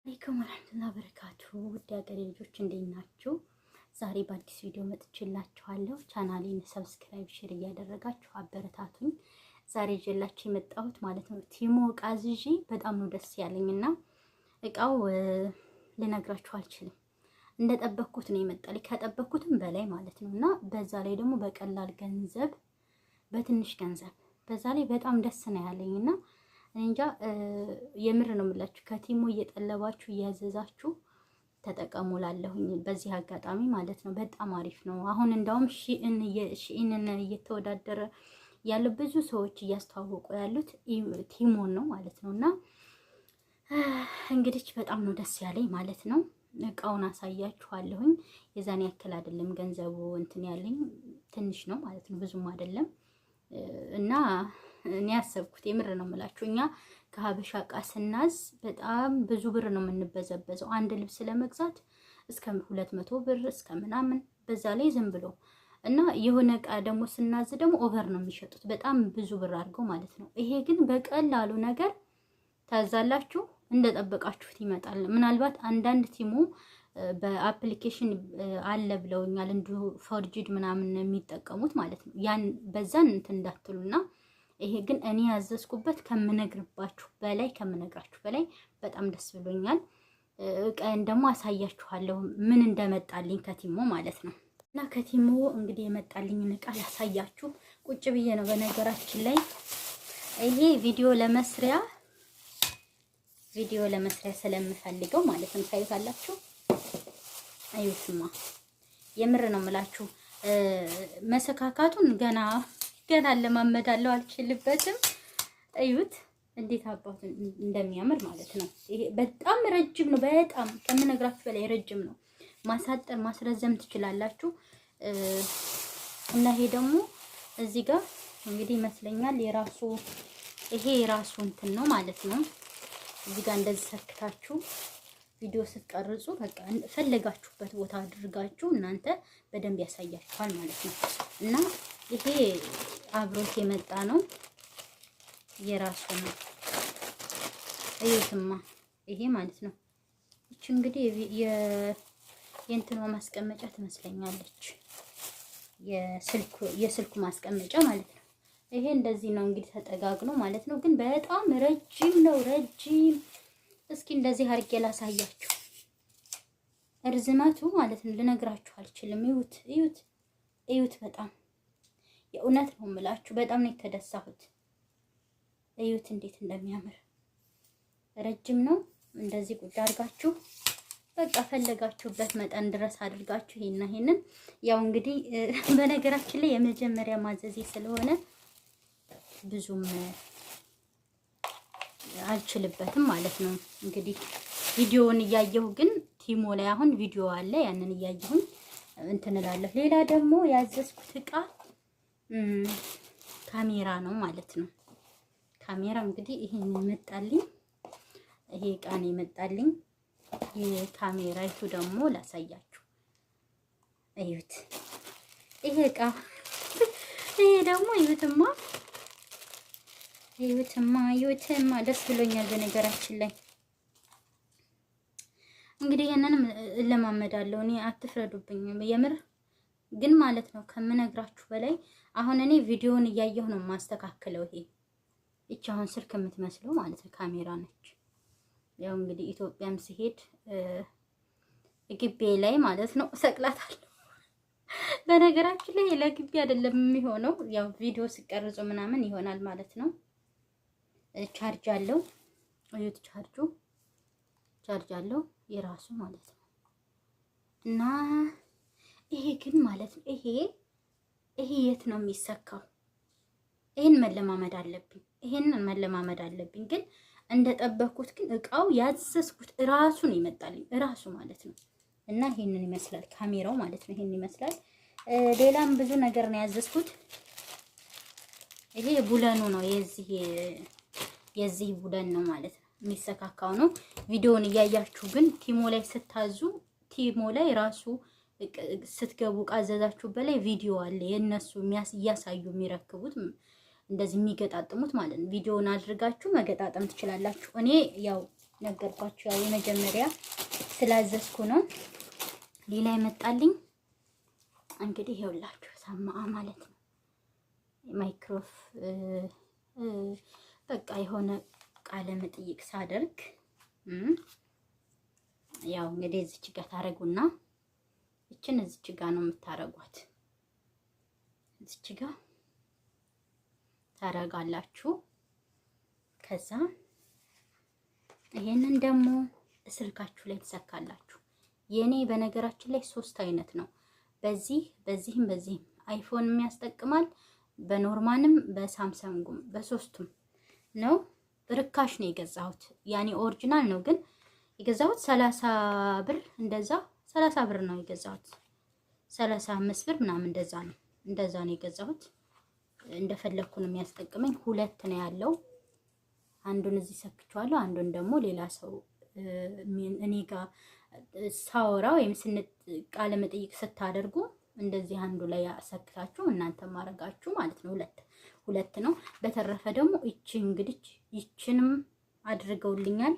አለይኩም ወራህመቱላሂ ወበረካቱሁ ውድ ሀገሬ ልጆች እንዴት ናችሁ? ዛሬ በአዲስ ቪዲዮ መጥቼላችኋለሁ። ቻናሌን ሰብስክራይብ፣ ሼር እያደረጋችሁ አበረታቱኝ። ዛሬ ይዤላችሁ የመጣሁት ማለት ነው ቲሞ እቃ አዝዤ በጣም ነው ደስ ያለኝና እቃው ልነግራችሁ አልችልም። እንደጠበቅኩት ነው የመጣልኝ፣ ከጠበቅኩትም በላይ ማለት ነውና በዛ ላይ ደግሞ በቀላል ገንዘብ፣ በትንሽ ገንዘብ በዛ ላይ በጣም ደስ ነው ያለኝና እንጃ የምር ነው የምላችሁ። ከቲሞ እየጠለባችሁ እያዘዛችሁ ተጠቀሙላለሁኝ በዚህ አጋጣሚ ማለት ነው። በጣም አሪፍ ነው። አሁን እንዳውም ሺኢንን እየተወዳደረ ያለው ብዙ ሰዎች እያስተዋወቁ ያሉት ቲሞን ነው ማለት ነውና እንግዲህ በጣም ነው ደስ ያለኝ ማለት ነው። እቃውን አሳያችኋለሁኝ። የዛኔ ያክል አይደለም ገንዘቡ እንትን ያለኝ ትንሽ ነው ማለት ነው፣ ብዙም አይደለም እና እኔ ያሰብኩት የምር ነው የምላችሁ። እኛ ከሀበሻ እቃ ስናዝ በጣም ብዙ ብር ነው የምንበዘበዘው አንድ ልብስ ለመግዛት እስከ 200 ብር እስከ ምናምን፣ በዛ ላይ ዝም ብሎ እና የሆነ እቃ ደግሞ ስናዝ ደግሞ ኦቨር ነው የሚሸጡት በጣም ብዙ ብር አድርገው ማለት ነው። ይሄ ግን በቀላሉ ነገር ታዛላችሁ እንደጠበቃችሁት ይመጣል። ምናልባት አንዳንድ ቲሞ በአፕሊኬሽን አለ ብለውኛል እንዲሁ ፎርጅድ ምናምን የሚጠቀሙት ማለት ነው። ያን በዛን እንትን እንዳትሉና ይሄ ግን እኔ ያዘዝኩበት ከምነግራችሁ በላይ በጣም ደስ ብሎኛል። እቃን ደግሞ አሳያችኋለሁ ምን እንደመጣልኝ ከቲሞ ማለት ነው። እና ከቲሞ እንግዲህ የመጣልኝን እቃ ላሳያችሁ ቁጭ ብዬ ነው። በነገራችን ላይ ይሄ ቪዲዮ ለመስሪያ ስለምፈልገው ማለት ነው። ታዩታላችሁ። አዩትማ የምር ነው የምላችሁ። መሰካካቱን ገና ለማመዳለው አልችልበትም። እዩት እንዴት አባቱ እንደሚያምር ማለት ነው። ይሄ በጣም ረጅም ነው፣ በጣም ከምነግራችሁ በላይ ረጅም ነው። ማሳጠር ማስረዘም ትችላላችሁ። እና ይሄ ደግሞ እዚህ ጋር እንግዲህ ይመስለኛል የራሱ እንትን ነው ማለት ነው። እዚህ ጋር እንደዚህ ሰክታችሁ ቪዲዮ ስትቀርጹ በቃ ፈለጋችሁበት ቦታ አድርጋችሁ እናንተ በደንብ ያሳያችኋል ማለት ነው። እና ይሄ አብሮት የመጣ ነው፣ የራሱ ነው። እዩትማ ይሄ ማለት ነው። እቺ እንግዲህ የእንትኗ ማስቀመጫ ትመስለኛለች፣ የስልኩ ማስቀመጫ ማለት ነው። ይሄ እንደዚህ ነው እንግዲህ ተጠጋግኖ ማለት ነው። ግን በጣም ረጅም ነው፣ ረጅም። እስኪ እንደዚህ አድርጌ ላሳያችሁ እርዝመቱ ማለት ነው። ልነግራችሁ አልችልም። እዩት በጣም የእውነት ነው የምላችሁ። በጣም ነው የተደሳሁት። እዩት እንዴት እንደሚያምር ረጅም ነው። እንደዚህ ቁጭ አድርጋችሁ በቃ ፈለጋችሁበት መጠን ድረስ አድርጋችሁ ይሄንን ያው እንግዲህ በነገራችን ላይ የመጀመሪያ ማዘዜ ስለሆነ ብዙም አልችልበትም ማለት ነው። እንግዲህ ቪዲዮውን እያየሁ ግን ቲሞ ላይ አሁን ቪዲዮ አለ፣ ያንን እያየሁኝ እንትን እላለሁ። ሌላ ደግሞ ያዘዝኩት እቃ ካሜራ ነው ማለት ነው። ካሜራ እንግዲህ ይሄን ይመጣልኝ፣ ይሄ እቃ ነው ይመጣልኝ። የካሜራይቱ ደግሞ ላሳያችሁ። እዩት ይሄ እቃ ይሄ ደግሞ እዩትማ ደስ ብሎኛል። በነገራችን ላይ እንግዲህ ይሄንንም እለማመዳለሁ እኔ፣ አትፍረዱብኝ የምር ግን ማለት ነው ከምነግራችሁ በላይ። አሁን እኔ ቪዲዮውን እያየሁ ነው ማስተካከለው። ይቺ አሁን ስልክ የምትመስለው ማለት ነው ካሜራ ነች። ያው እንግዲህ ኢትዮጵያም ሲሄድ ግቢ ላይ ማለት ነው ሰቅላታለሁ። በነገራችን ላይ ለግቢ አይደለም የሚሆነው፣ ያው ቪዲዮ ሲቀርጹ ምናምን ይሆናል ማለት ነው። ቻርጅ አለው፣ እዩት፣ ቻርጅ አለው የራሱ ማለት ነው። እና ይሄ ግን ማለት ነው ይሄ የት ነው የሚሰካው? ይሄንን መለማመድ አለብኝ። ግን እንደጠበኩት ግን እቃው ያዘዝኩት ራሱ ነው ይመጣልኝ፣ ራሱ ማለት ነው። እና ይሄንን ይመስላል ካሜራው ማለት ነው። ይሄን ይመስላል። ሌላም ብዙ ነገር ነው ያዘዝኩት። ይሄ ቡለኑ ነው፣ የዚህ ቡለን ነው ማለት ነው፣ የሚሰካካው ነው። ቪዲዮውን እያያችሁ ግን ቲሞ ላይ ስታዙ ቲሞ ላይ ራሱ ስትገቡ ቃዘዛችሁ በላይ ቪዲዮ አለ የነሱ እያሳዩ የሚረክቡት እንደዚህ የሚገጣጥሙት ማለት ነው። ቪዲዮውን አድርጋችሁ መገጣጠም ትችላላችሁ። እኔ ያው ነገርኳችሁ። ያው የመጀመሪያ ስላዘዝኩ ነው። ሌላ ይመጣልኝ እንግዲህ ይኸውላችሁ ሰማአ ማለት ነው። ማይክሮፍ በቃ የሆነ ቃለ መጠይቅ ሳደርግ ያው እንግዲህ እዚች ጋር ታረጉና እችን እዚች ጋር ነው የምታረጓት። እዚች ጋር ታረጋላችሁ። ከዛ ይሄንን ደግሞ ስልካችሁ ላይ ትሰካላችሁ። የኔ በነገራችን ላይ 3 አይነት ነው። በዚህም አይፎን የሚያስጠቅማል፣ በኖርማንም በሳምሰንጉም በሶስቱም ነው። ርካሽ ነው የገዛሁት። ያኔ ኦሪጂናል ነው ግን የገዛሁት 30 ብር እንደዛ 30 ብር ነው የገዛሁት። 35 ብር ምናምን እንደዛ ነው የገዛሁት። እንደፈለኩ ነው የሚያስጠቅመኝ። 2 ነው ያለው። አንዱን እዚህ ሰክቼዋለሁ፣ አንዱን ደግሞ ሌላ ሰው እኔ ጋር ሳወራ ወይም ቃለ መጠይቅ ስታደርጉ እንደዚህ አንዱ ላይ ሰክታችሁ እናንተ ማረጋችሁ ማለት ነው። ሁለት ነው። በተረፈ ደግሞ እቺ እንግዲህ ይችንም አድርገውልኛል።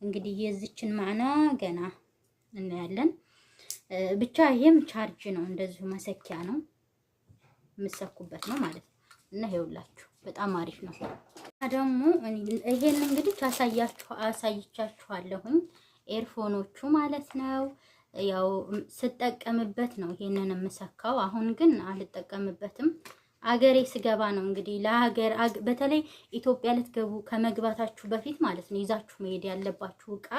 እንግዲህ የዚችን ማዕና ገና እናያለን። ብቻ ይሄም ቻርጅ ነው፣ እንደዚሁ መሰኪያ ነው፣ የምሰኩበት ነው ማለት ነው። እና ይኸውላችሁ በጣም አሪፍ ነው። ደግሞ ይሄን እንግዲህ አሳይቻችኋለሁኝ ኤርፎኖቹ ማለት ነው። ያው ስጠቀምበት ነው ይሄንን የምሰካው። አሁን ግን አልጠቀምበትም። አገሬ ስገባ ነው እንግዲህ ለሀገር በተለይ ኢትዮጵያ ልትገቡ ከመግባታችሁ በፊት ማለት ነው ይዛችሁ መሄድ ያለባችሁ እቃ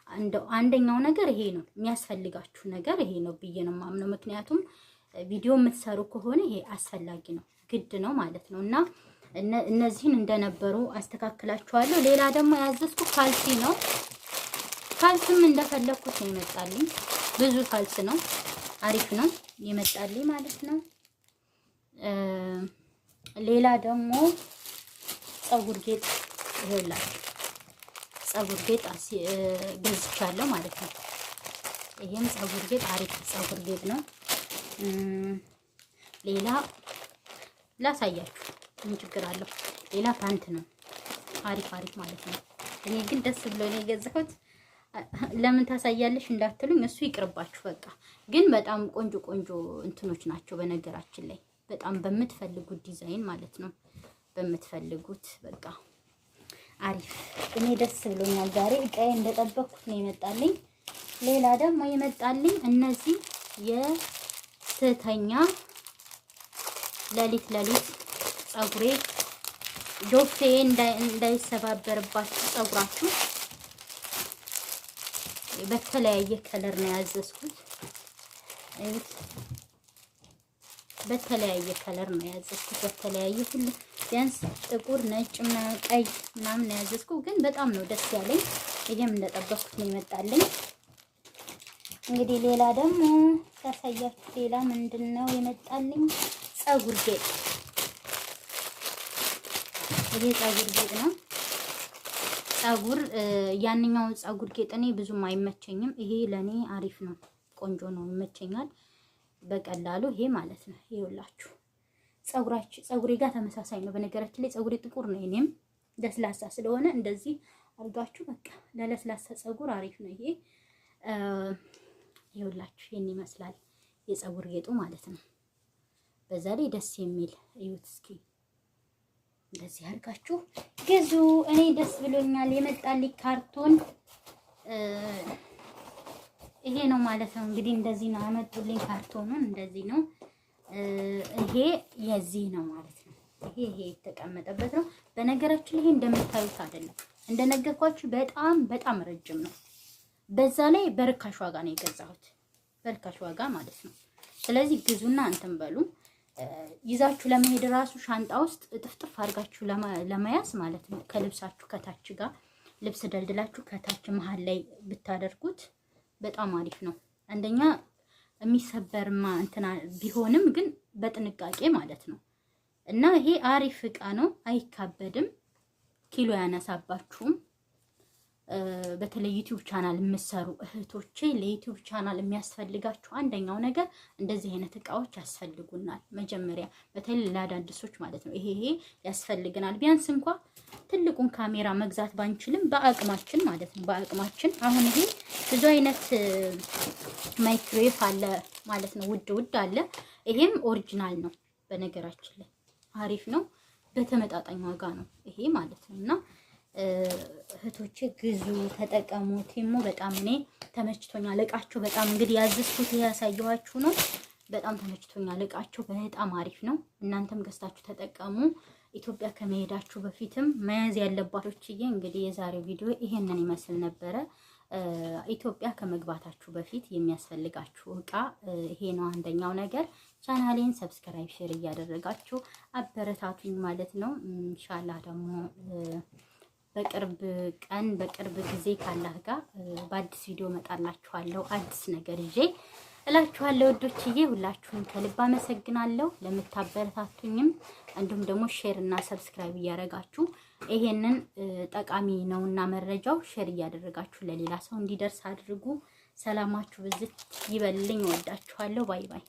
እንደው አንደኛው ነገር ይሄ ነው፣ የሚያስፈልጋችሁ ነገር ይሄ ነው ብዬ ነው የማምነው። ምክንያቱም ቪዲዮ የምትሰሩ ከሆነ ይሄ አስፈላጊ ነው፣ ግድ ነው ማለት ነው። እና እነዚህን እንደነበሩ አስተካክላችኋለሁ። ሌላ ደግሞ ያዘዝኩ ካልሲ ነው። ካልሲም እንደፈለኩት ነው ይመጣልኝ። ብዙ ካልሲ ነው፣ አሪፍ ነው ይመጣልኝ ማለት ነው። ሌላ ደግሞ ፀጉር ጌጥ ይኸውላችሁ፣ ፀጉር ጌጥ ገዝቻለሁ ማለት ነው። ይሄም ፀጉር ጌጥ አሪፍ ፀጉር ጌጥ ነው። ሌላ ላሳያችሁ፣ ምን ችግር አለው? ሌላ ፓንት ነው፣ አሪፍ ማለት ነው። እኔ ግን ደስ ብሎ ነው የገዛሁት። ለምን ታሳያለሽ እንዳትሉኝ፣ እሱ ይቅርባችሁ በቃ። ግን በጣም ቆንጆ እንትኖች ናቸው በነገራችን ላይ፣ በጣም በምትፈልጉት ዲዛይን ማለት ነው፣ በምትፈልጉት በቃ አሪፍ። እኔ ደስ ብሎኛል ዛሬ። እቃዬ እንደጠበቅኩት ነው የመጣልኝ። ሌላ ደግሞ የመጣልኝ እነዚህ የስተኛ ሌሊት ፀጉሬ ዶፍቴ እንዳይሰባበርባችሁ ፀጉራችሁ በተለያየ ከለር ነው ያዘዝኩት። እዩት፣ በተለያየ ከለር ነው ያዘዝኩት። በተለያየ ሁሉ ቢያንስ ጥቁር፣ ነጭ እና ቀይ ምናምን ነው ያዘዝኩት። ግን በጣም ነው ደስ ያለኝ። ይሄም እንደጠበቅኩት ነው የመጣልኝ። እንግዲህ ሌላ ደግሞ ታሳያችሁ። ሌላ ምንድነው የመጣልኝ? ፀጉር ጌጥ። ይሄ ፀጉር ጌጥ ነው። ፀጉር ያንኛው ፀጉር ጌጥ እኔ ብዙም አይመቸኝም። ይሄ ለኔ አሪፍ ነው፣ ቆንጆ ነው፣ ይመቸኛል በቀላሉ። ይሄ ማለት ነው ይኸውላችሁ፣ ፀጉሬ ጋር ተመሳሳይ ነው። በነገራችን ላይ ፀጉሬ ጥቁር ነው። እኔም ለስላሳ ስለሆነ እንደዚህ አድርጋችሁ በቃ ለለስላሳ ፀጉር አሪፍ ነው ይሄ። ይኸውላችሁ ይሄን ይመስላል የፀጉር ጌጡ ማለት ነው። በዛ ላይ ደስ የሚል እዩት እስኪ። እንደዚህ አድርጋችሁ ግዙ። እኔ ደስ ብሎኛል። የመጣልኝ ካርቶን ይሄ ነው ማለት ነው። እንግዲህ እንደዚህ ነው አመጡልኝ ካርቶኑን፣ እንደዚህ ነው። ይሄ የዚህ ነው ማለት ነው። ይሄ የተቀመጠበት ነው። በነገራችን ላይ ይሄ እንደምታዩት አይደለም፣ እንደነገርኳችሁ በጣም ረጅም ነው። በዛ ላይ በርካሽ ዋጋ ነው የገዛሁት፣ በርካሽ ዋጋ ማለት ነው። ስለዚህ ግዙና እንትን በሉ። ይዛችሁ ለመሄድ ራሱ ሻንጣ ውስጥ ጥፍጥፍ አድርጋችሁ ለመያዝ ማለት ነው። ከልብሳችሁ ከታች ጋር ልብስ ደልድላችሁ ከታች መሀል ላይ ብታደርጉት በጣም አሪፍ ነው። አንደኛ የሚሰበርማ እንትና ቢሆንም ግን በጥንቃቄ ማለት ነው። እና ይሄ አሪፍ እቃ ነው፣ አይካበድም፣ ኪሎ ያነሳባችሁም። በተለይ ዩቲዩብ ቻናል የምትሰሩ እህቶቼ ለዩቲዩብ ቻናል የሚያስፈልጋችሁ አንደኛው ነገር እንደዚህ አይነት እቃዎች ያስፈልጉናል። መጀመሪያ በተለይ ለአዳዲሶች ማለት ነው ይሄ ያስፈልገናል። ቢያንስ እንኳን ትልቁን ካሜራ መግዛት ባንችልም በአቅማችን ማለት ነው በአቅማችን። አሁን ይሄ ብዙ አይነት ማይክሮዌቭ አለ ማለት ነው፣ ውድ አለ። ይሄም ኦሪጂናል ነው በነገራችን ላይ አሪፍ ነው፣ በተመጣጣኝ ዋጋ ነው ይሄ ማለት ነው። እና እህቶቼ ግዙ፣ ተጠቀሙ። ቲሙ በጣም እኔ ተመችቶኛል። እቃቸው በጣም እንግዲህ ያዘዝኩት ያሳየኋችሁ ነው። በጣም ተመችቶኛል። እቃቸው በጣም አሪፍ ነው። እናንተም ገዝታችሁ ተጠቀሙ። ኢትዮጵያ ከመሄዳችሁ በፊትም መያዝ ያለባችሁ እንግዲህ የዛሬው ቪዲዮ ይሄንን ይመስል ነበረ። ኢትዮጵያ ከመግባታችሁ በፊት የሚያስፈልጋችሁ እቃ ይሄ ነው። አንደኛው ነገር ቻናሌን ሰብስክራይብ፣ ሼር እያደረጋችሁ አበረታቱኝ ማለት ነው። ኢንሻአላህ ደግሞ በቅርብ ቀን በቅርብ ጊዜ ካላህ ጋር በአዲስ ቪዲዮ መጣላችኋለሁ፣ አዲስ ነገር ይዤ እላችኋለሁ። ወዶችዬ ሁላችሁም ከልብ አመሰግናለሁ ለምታበረታቱኝም፣ እንዲሁም ደግሞ ሼር እና ሰብስክራይብ እያደረጋችሁ ይሄንን ጠቃሚ ነውና መረጃው ሼር እያደረጋችሁ ለሌላ ሰው እንዲደርስ አድርጉ። ሰላማችሁ ብዝት ይበልልኝ። ወዳችኋለሁ። ባይ ባይ።